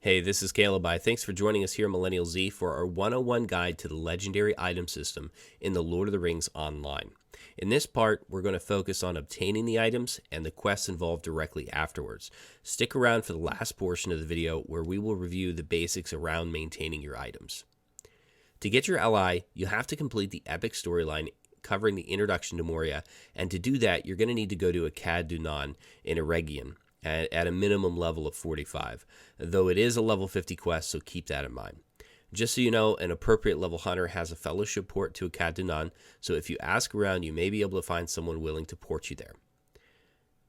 Hey, this is Caleb. Thanks for joining us here at Millennial Z for our 101 guide to the legendary item system in the Lord of the Rings Online. In this part, we're going to focus on obtaining the items and the quests involved directly afterwards. Stick around for the last portion of the video where we will review the basics around maintaining your items. To get your LI, you'll have to complete the epic storyline covering the introduction to Moria, and to do that, you're going to need to go to a Cad Dunan in Eregion at a minimum level of 45, though it is a level 50 quest, so keep that in mind. Just so you know, an appropriate level hunter has a fellowship port to a Cad Dunan, so if you ask around, you may be able to find someone willing to port you there.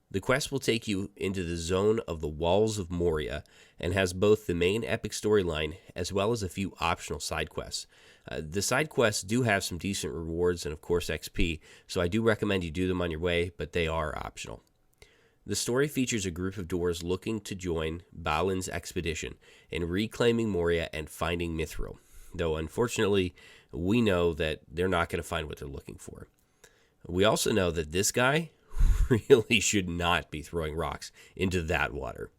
The quest will take you into the zone of the Walls of Moria and has both the main epic storyline as well as a few optional side quests. The side quests do have some decent rewards and of course XP, so I do recommend you do them on your way, but they are optional. The story features a group of Dwarves looking to join Balin's expedition in reclaiming Moria and finding Mithril, though unfortunately we know that they're not going to find what they're looking for. We also know that this guy really should not be throwing rocks into that water.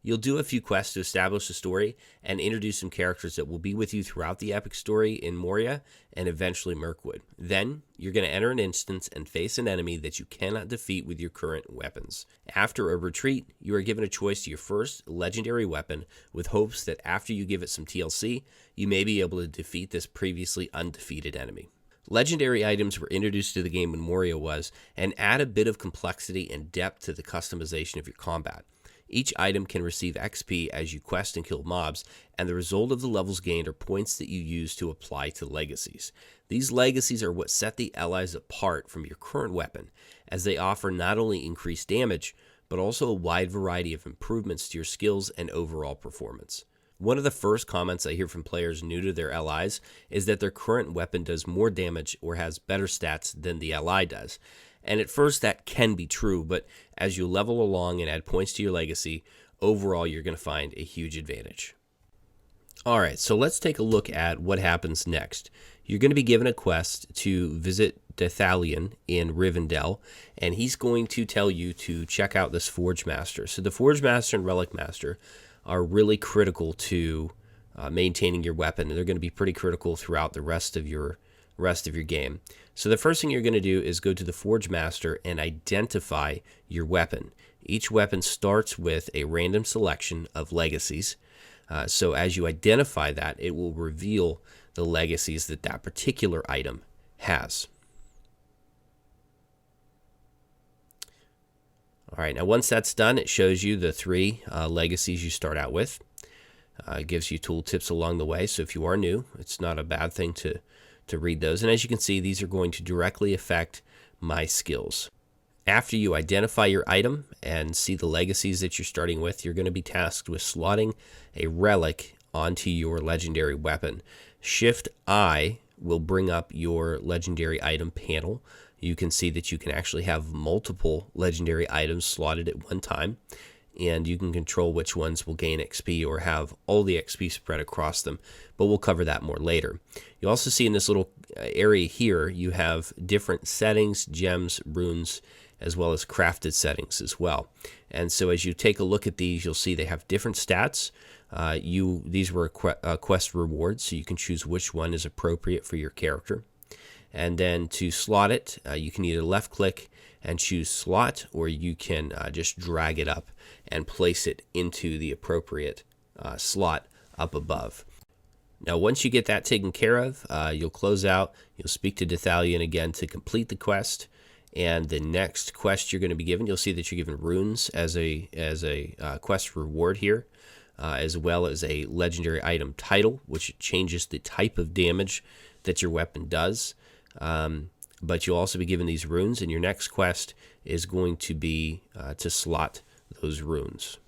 You'll do a few quests to establish the story and introduce some characters that will be with you throughout the epic story in Moria and eventually Mirkwood. Then, you're going to enter an instance and face an enemy that you cannot defeat with your current weapons. After a retreat, you are given a choice to your first legendary weapon with hopes that after you give it some TLC, you may be able to defeat this previously undefeated enemy. Legendary items were introduced to the game when Moria was and add a bit of complexity and depth to the customization of your combat. Each item can receive XP as you quest and kill mobs, and the result of the levels gained are points that you use to apply to legacies. These legacies are what set the allies apart from your current weapon, as they offer not only increased damage, but also a wide variety of improvements to your skills and overall performance. One of the first comments I hear from players new to their LIs is that their current weapon does more damage or has better stats than the LI does. And at first that can be true, but as you level along and add points to your legacy, overall you're going to find a huge advantage. Alright, so let's take a look at what happens next. You're going to be given a quest to visit Dethalion in Rivendell, and he's going to tell you to check out this Forge Master. So the Forge Master and Relic Master are really critical to maintaining your weapon, and they're going to be pretty critical throughout the rest of your game. So the first thing you're going to do is go to the Forge Master and identify your weapon. Each weapon starts with a random selection of legacies. So as you identify that, it will reveal the legacies that that particular item has. All right, now once that's done, it shows you the three legacies you start out with. It gives you tooltips along the way, so if you are new, it's not a bad thing to read those. And as you can see, these are going to directly affect my skills. After you identify your item and see the legacies that you're starting with, you're going to be tasked with slotting a relic onto your legendary weapon. Shift I will bring up your legendary item panel. You can see that you can actually have multiple legendary items slotted at one time, and you can control which ones will gain XP or have all the XP spread across them, but we'll cover that more later. You also see in this little area here, you have different settings, gems, runes, as well as crafted settings as well. And so as you take a look at these, you'll see they have different stats. These were quest rewards, so you can choose which one is appropriate for your character. And then to slot it, you can either left click and choose slot, or you can just drag it up and place it into the appropriate slot up above. Now once you get that taken care of, you'll close out, you'll speak to Dethalion again to complete the quest, and the next quest you're going to be given, you'll see that you're given runes as a quest reward here, as well as a legendary item title, which changes the type of damage that your weapon does. But you'll also be given these runes, and your next quest is going to be to slot those runes.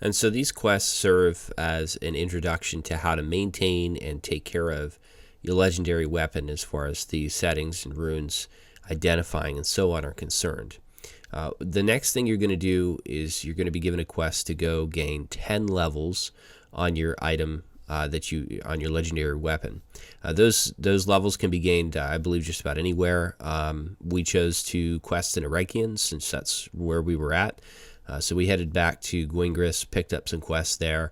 And so these quests serve as an introduction to how to maintain and take care of your legendary weapon as far as the settings and runes, identifying, and so on are concerned. The next thing you're going to do is you're going to be given a quest to go gain 10 levels on your item on your legendary weapon. Those levels can be gained, I believe, just about anywhere. We chose to quest in Eregion since that's where we were at. So we headed back to Gwingris, picked up some quests there,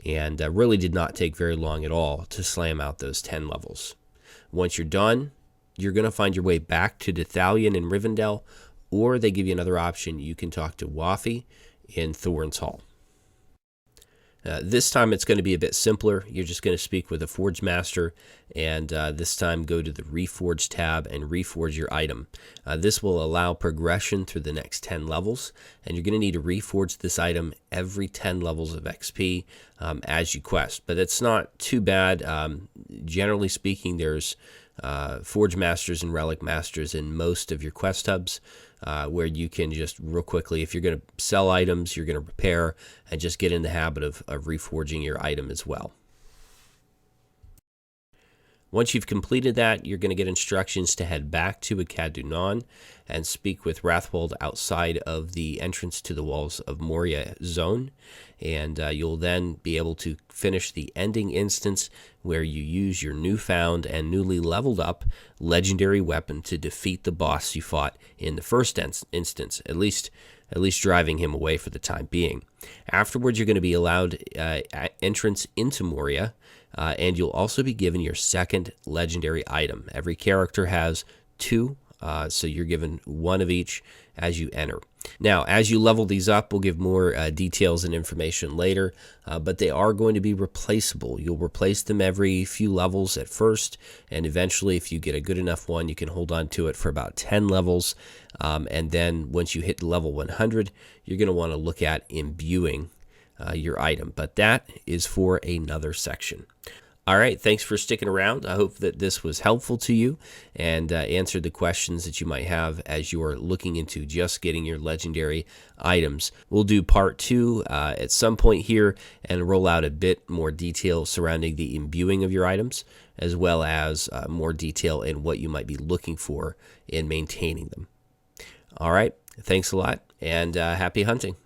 and really did not take very long at all to slam out those 10 levels. Once you're done, you're going to find your way back to Dethalion in Rivendell, or they give you another option. You can talk to Waffy in Thorns Hall. This time it's going to be a bit simpler. You're just going to speak with a Forge Master, and this time go to the Reforge tab and reforge your item. This will allow progression through the next 10 levels, and you're going to need to reforge this item every 10 levels of XP as you quest. But it's not too bad. Generally speaking, there's Forge Masters and Relic Masters in most of your quest hubs, where you can just real quickly, if you're going to sell items, you're going to repair, and just get in the habit of reforging your item as well. Once you've completed that, you're going to get instructions to head back to Acadunan and speak with Rathwold outside of the entrance to the Walls of Moria zone. And you'll then be able to finish the ending instance where you use your newfound and newly leveled up legendary weapon to defeat the boss you fought in the first instance, at least driving him away for the time being. Afterwards, you're going to be allowed entrance into Moria, and you'll also be given your second legendary item. Every character has 2, so you're given 1 of each as you enter. Now, as you level these up, we'll give more details and information later, but they are going to be replaceable. You'll replace them every few levels at first, and eventually, if you get a good enough one, you can hold on to it for about 10 levels, and then once you hit level 100, you're going to want to look at imbuing your item, but that is for another section. All right, thanks for sticking around. I hope that this was helpful to you and answered the questions that you might have as you're looking into just getting your legendary items. We'll do part 2 at some point here and roll out a bit more detail surrounding the imbuing of your items, as well as more detail in what you might be looking for in maintaining them. All right, thanks a lot, and happy hunting.